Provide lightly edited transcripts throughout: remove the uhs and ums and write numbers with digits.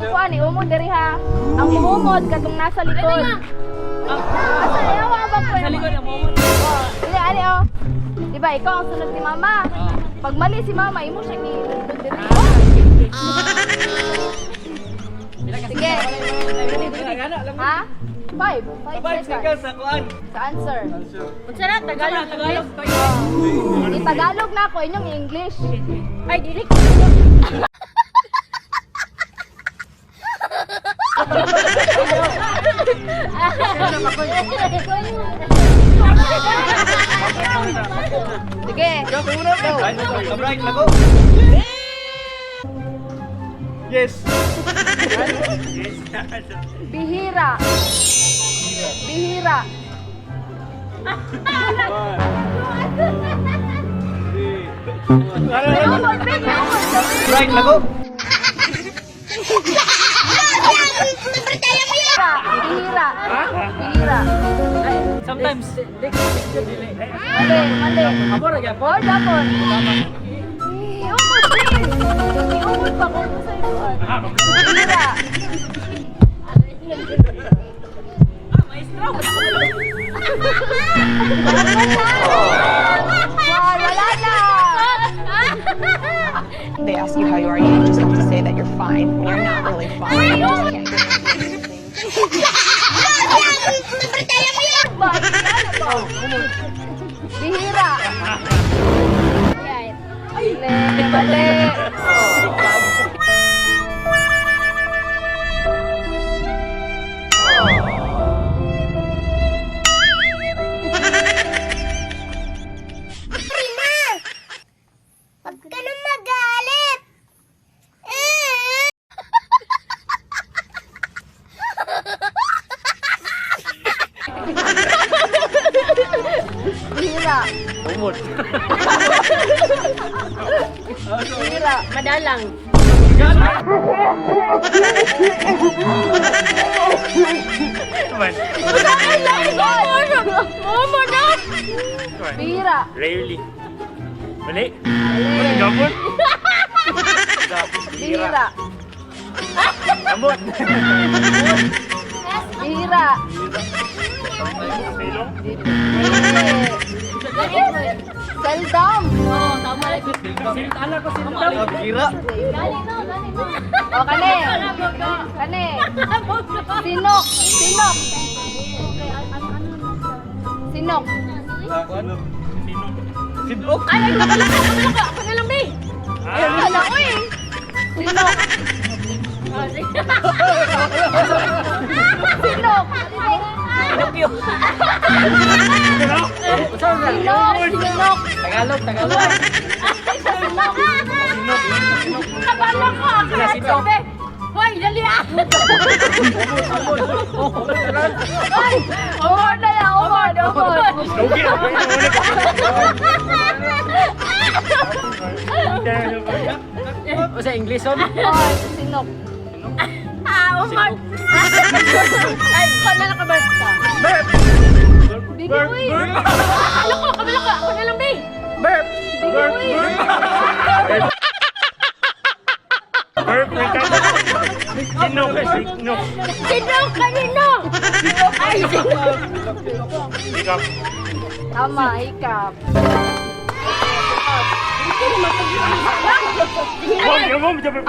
Kung ani umod diri ha. Ang umod katong nasa likod. Asa yawa ba ko? Sa likod ang umod. Oh, ani oh. Diba ikaw ang sunod ni mama? Pag mali si mama, imo siya ni-lundod diri. Sige. Ha? 5 seconds. Sa kuan. Sa answer. Unsa na Tagalog? I-Tagalog na ako, inyong English. Ay dili. Sige. Right na go. Yes. Bihira. Bihira. Right na go. Bihira. Bihira. Sometimes Mali. amo ra gyapon. Oh, dapon. Iumod din. Iumod pa ko sa iyo. Bihira. Maestro. Wala na. They ask you how you are, you just have to say that you're fine when you're not really fine. You just can't do Bihira. Mali. Huwag ka nang magalit! Bihira. Umod. Bihira. Madalang. Bihira. Rarely. Mali. Mali. Gabon. Bihira. Amot. Bihira. Silong. Seldom. Oh, tama lang. Ala ko sila. Gira. O, kani. Kani. Sinok. Sinok. Sinok. Sidok. Ay, kabalaka. Ako na lang, be. Ayun ka na ko eh. Sinok. Sinok. Pinokyo. Sinok. Sinok. Tagalog. Sinok. Kabalo ko. Ako na sabi. Hoy, dali ah. Ay, umod na lang. Umod. Lugi. O sa English on? Ay, sinok. Umod. Ay, ko na lang ka ba? Bibi, uy. Kabalo ko. Ako na lang, be. Burp. Bibi, uy. Perfect. Sinok. Sinong kanino? Ay, sinong. Hiccup. Tama, hikap.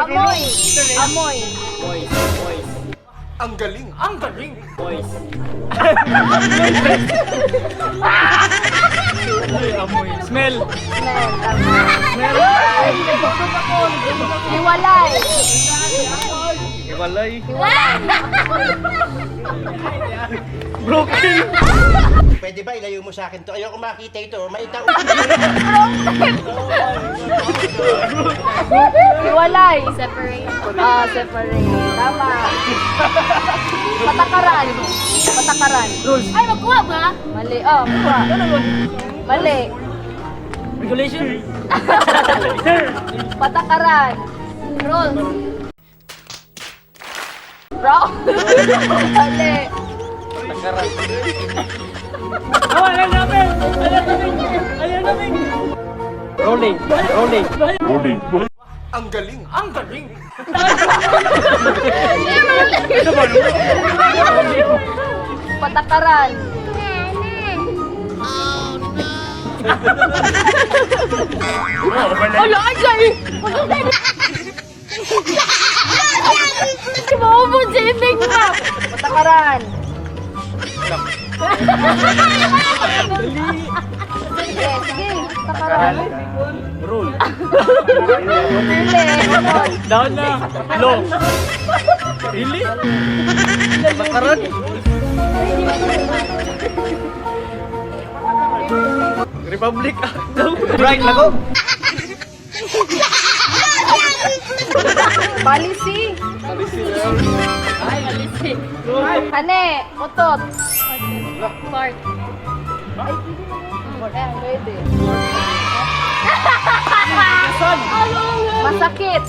Amoy. Amoy. Voice. Ang galing. Voice. Amoy. Smell. Smell. Tama. Hiwalay. Iwalay. Hiwalay. Broken. Pwede ba ilayo mo sa akin to? Ayoko makita ito. Maitaw. Hiwalay. Separate. Ah, separate. Tama. Patakaran. Patakaran. Ay, magkuha ba? Mali. Oh, kuha. Mali. Regulation? Patakaran. Rules. Wrong. Mali. Oh, ayan namin! Ayan namin! Rolling. Ang galing. Ang galing. Patakaran. Wala ay kay. Maubod sa ibig mo. Patakaran. Sige, sige. Patakaran. Roll. Sige. Down na. Low. Really? Bakaran? Republic. Right na ko. Balisi. Ane, utot. Fart. Ay, pwede. Masakit.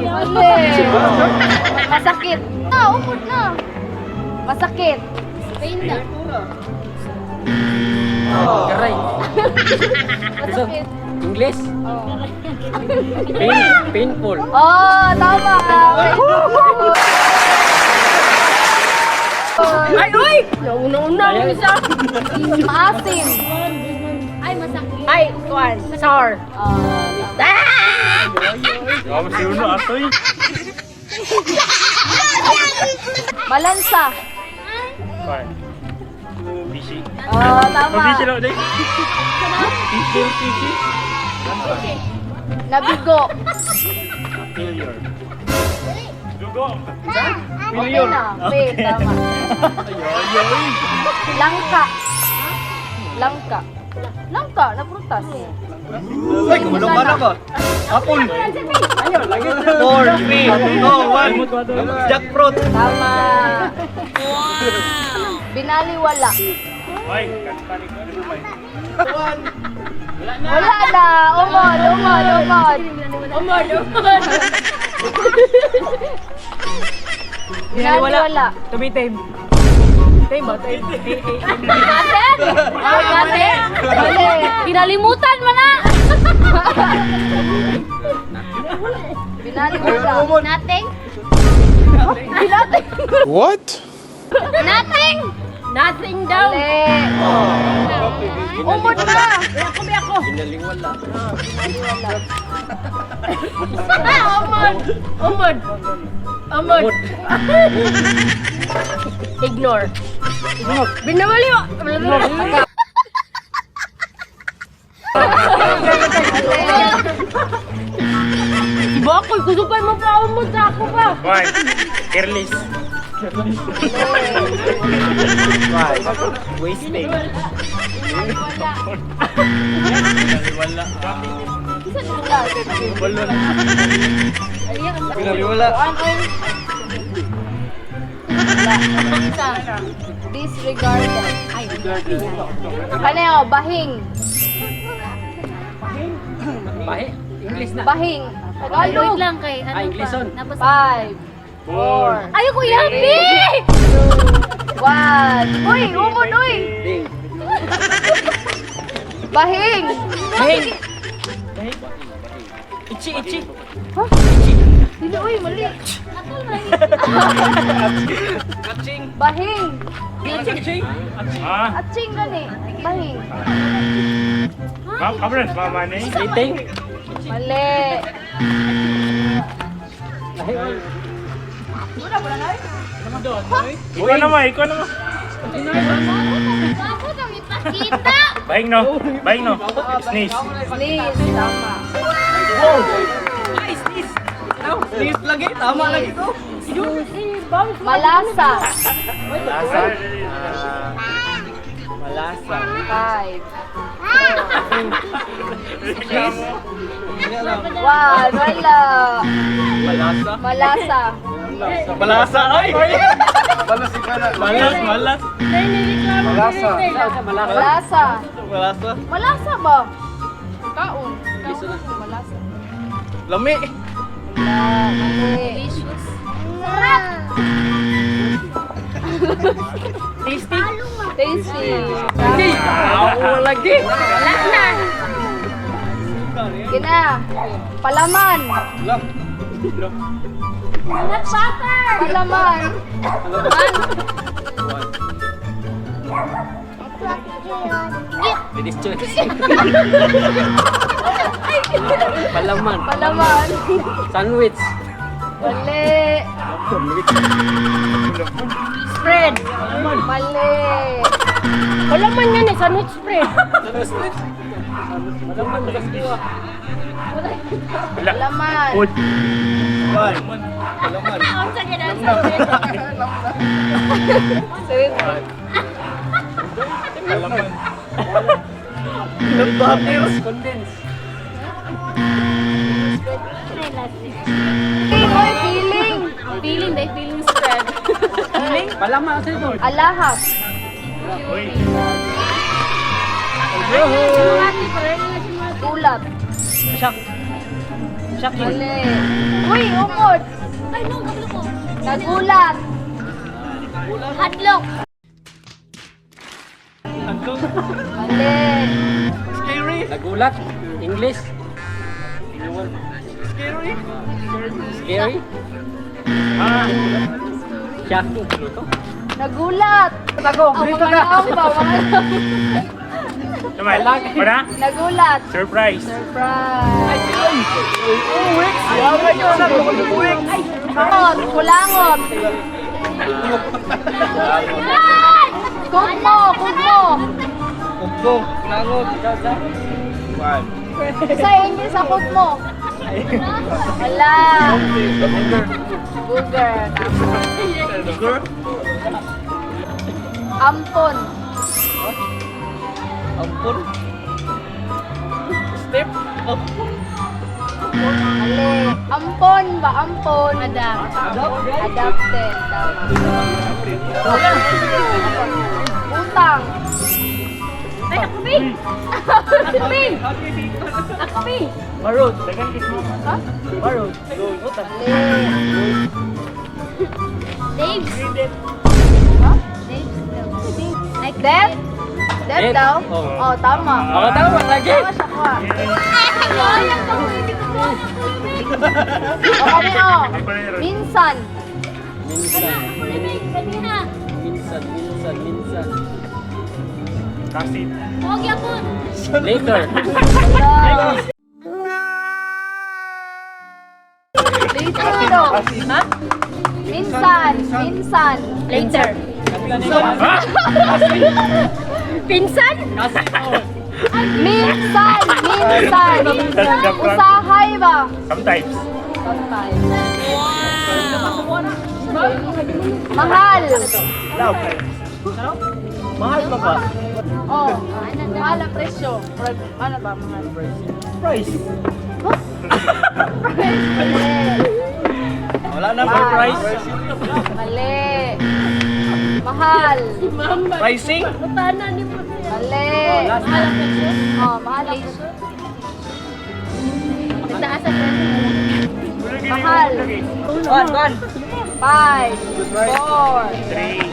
Mali. Masakit. Na, umod na. Masakit. Pain na. Garay. Masakit. English? Oh. Painful. Oh, tama. Ay, uy! Nauna-una mo siya. Maasim. Ay, masakit. Ay, kuwan. Sour. Grabe si Uno atoy. Malansa. Fine. Bishi. Oh, tama. Mabishi lang ulit. Bishi. Nabigo. Failure. Dugo. Okay na. Fail, tama. Ayoy. Langka. Langka. Langka na prutas. Ay, kumalong ka na ba? Apple. 4, 3, 2, 1. Jackfruit. Tama. Binaliwala. Ay, kantani ko. Wala na. Umod. Binaliwala. Tumitim. Time ba? Natin? Natin? Mali. Pinalimutan mo na. Binaliwala. Nating? Binating. What? Nating? Nothing daw. Mali. Umod na. Ako. Pinaliwala. Umod. Ignore. Binawali mo. Diba ako, gusto pa mo pa umod sa ako pa. Why? Careless. Why? Wasting. Wala. Pinaliwala. Disregarded. Kaneo, bahing. Bahe. English na. Bahing. Tagalog. lang kay Ah, English on. 5, 4, Ayoko yapi! 2, 1. Uy, umod, uy. Ding. Bahing. Bahing. Ichi. Hindi, uy, mali. Kaching. Bahing. Kaching. Ah, Atching gani. Bahing. kamu mama ni. Eating. Mali. Ikaw naman. Ako kami pakita! Bahing no. Sneeze. Sneeze. Tama. Sneeze lagi. Tama lagi ko. Malasa. Lasa. Malasa. 5, Reklamo. 1. Wala. Malasa. Malasa. Malasa. Ay! Malas. Malasa. Malasa. Malasa. Malasa ba? Kaon. Malasa. Lami. Delicious. Sarap. Tasty. Tasty. Ako lagi. Wala na! Sige na. Palaman. Lang. Peanut butter! Palaman. Ladies choice. Palaman. Palaman. Sandwich. Mali. Spread! Mali. Palaman yan eh, sandwich spread. Palaman. Nakaskiwa. Palaman. One. Palaman. Ang sa ganun. Palaman. Ilang butter? Condense. Feeling. Feeling, they feeling spread. Palaman sa ito. Alahas. Ulat. Shock. Shocking. Mali. Uy, umot. Ay, no, kablo ko. Nagulat. Hadlock. Mali. Scary. Nagulat. English. Scary. Scary. Shocking. Ito. Nagulat. Tagalog. Dito na. Nagulat. Surprise! Surprise. Yaman yun. Buwik. Kulangot. Kulangot. Cook mo. Cook mo. Upo. Langot. One. Sa English sa cook mo. Wala. Booger. Sugar. Ampon. Ampun. Step. Up. Mali. Ampon ba? Ampon. Adapt. Adapted. Tama. Utang. Ay, ako, Bi! Ako, Bi! Ako, Bi! Barod. Ha? Barod. Mali. Dave's. Ha? Like Death? Death Death? daw? Oo. Oh, tama. Ako tama lagi. Tama siya ko. Sayang ko, hindi ko ko. O kami oh. Minsan. Minsan. Kanina. Minsan. Huwag yapon. Later. Wala. Later daw. Ha? Minsan. Minsan. Later. Pinsan? Minsan. Minsan. Usahay ba? Sometimes. Sometimes. Mahal. Mahal pa ba? Oh. Mahal ang presyo. Ano ba mahal? Price. Mali. Wala na ba price? Mali. Mahal. Pricing? Utana ni mo. Mali. Mahal ang presyo. Oh, mahal ang presyo. Nagtaas ang presyo. Mahal. One. 5, 4, 3.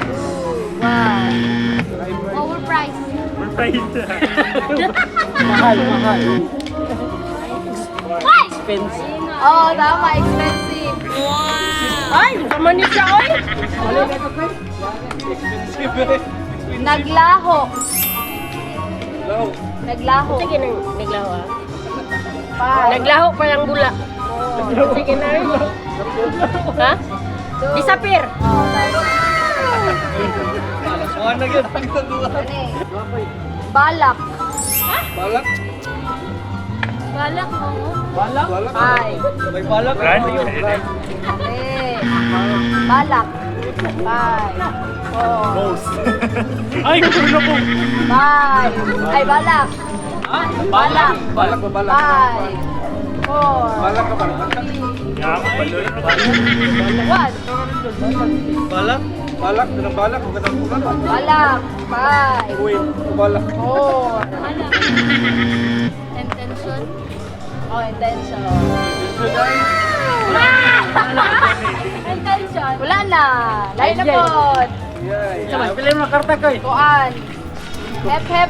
2, 1. Overpriced. Surprise! Mahal. Why? Expensive. Oh, tama. Expensive. Ay, naman siya, oy! Naglaho. Naglaho. Sige na, naglaho ah. 5, Naglaho pa yung bula. Sige na. Ha? Disappear. Oh, tama. One na yun. Balak. Balak? Balak mo. Balak. 5. May balak? Run? Balak. 5, 4, Boss! Ay, gusto po! 5. Ay, balak. Balak. Balak ba balak? 5, 4, Balak ka ba? Yaman, baloy. 1. Balak? Balak? Ganang balak? Huwag ka nang balak. Balak. 5, Uy, balak. 4. Intention. Oh, intention. Intention. Wala na. Lain na po. Sama, pili mo na karta ko eh. Kuan. Hep, hep.